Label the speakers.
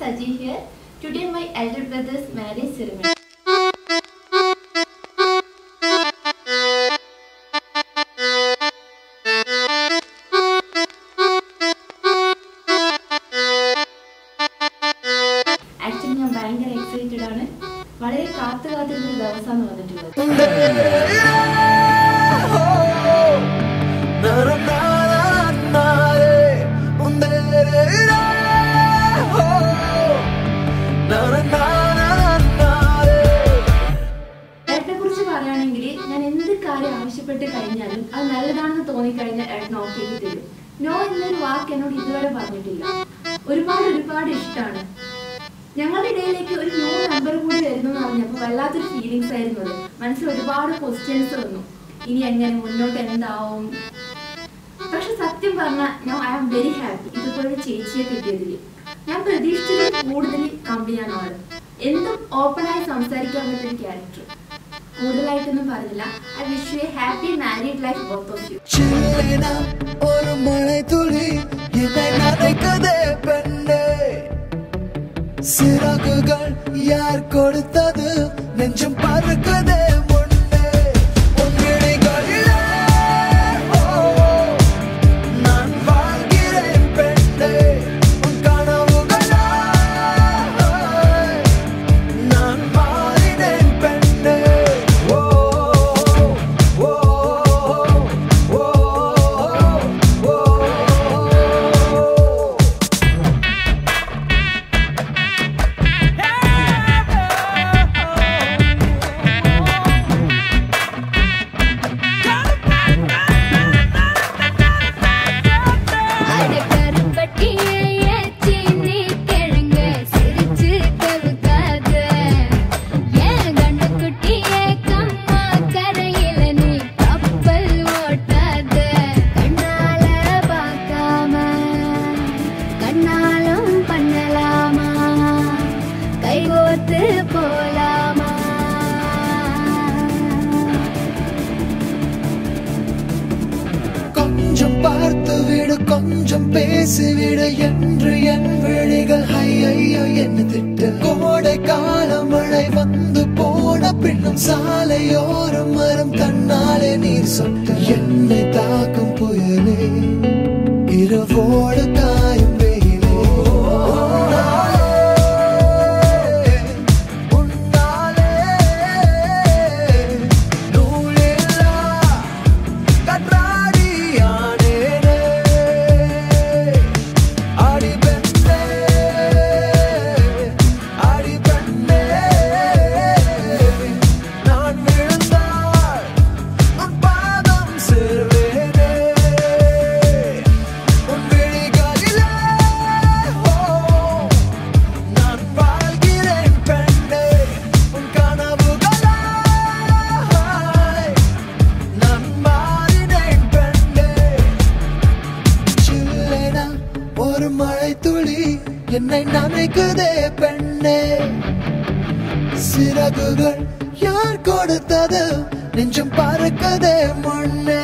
Speaker 1: Saji here. Today my elder brother's marriage ceremony. Actually, I am very excited. വളരെ കാത്തിരുന്ന ദിവസമാണ് വന്നിട്ടുള്ളത്. ഏട്ടനെക്കുറിച്ച് പറയുകയാണെങ്കിൽ ഞാൻ എന്ത് കാര്യം ആവശ്യപ്പെട്ട് കഴിഞ്ഞാലും അത് നല്ലതാണെന്ന് തോന്നിക്കഴിഞ്ഞാൽ ഏട്ടൻ ഓക്കെ ചെയ്ത് തരും. നോ എന്നൊരു വാക്ക് എന്നോട് ഇതുവരെ പറഞ്ഞിട്ടില്ല. ഒരുപാട് ഇഷ്ടമാണ്. ഞങ്ങളുടെ ഇടയിലേക്ക് ഒരു ന്യൂ നമ്പർ കൂടി വരുന്നു എന്ന് പറഞ്ഞപ്പോൾ വല്ലാത്തൊരു ഫീലിങ്സ് ആയിരുന്നു അത്. മനസ്സിൽ ഒരുപാട് ക്വസ്റ്റ്യൻസ് വന്നു. ഇനി എങ്ങനെ മുന്നോട്ട് എന്താവും. പക്ഷെ സത്യം പറഞ്ഞാൽ ഞാൻ ഐ ആം വെരി ഹാപ്പി ഇതുപോലെ ചേച്ചിയെ കിട്ടിയതിൽ. ഞാൻ പ്രതീക്ഷിച്ചതിൽ കൂടുതൽ കമ്പനിയാണ് ആള്. എന്തും ഓപ്പണായി സംസാരിക്കാവുന്നൊരു ക്യാരക്ടർ. കൂടുതലായിട്ടൊന്നും പറഞ്ഞില്ല. I wish you a happy married life both of you.
Speaker 2: சிறகுகள் யார் கொடுத்தது நெஞ்சம் பறக்குதே முன்னே உன்னிடைகளிலே நான் வாழ்கிறேன் பெண்ணே உன் கனவுகளாய் நான் மாறினேன் பெண்ணே ஓ ஓ ஓ ஓ கொஞ்சம் பேசிவிட என்று என் விழிகள் ஐயோ என்ன திட்ட கோடை கால மழை வந்து போன பின்னும் சாலையோரம் மரம் தன்னாலே நீர் சொட்ட என்னை தாக்கும் புயலே இரவோடு காயும் என்னை நினைக்குதே பெண்ணே சிறகுகள் யார் கொடுத்தது நெஞ்சம் பறக்குதே முன்னே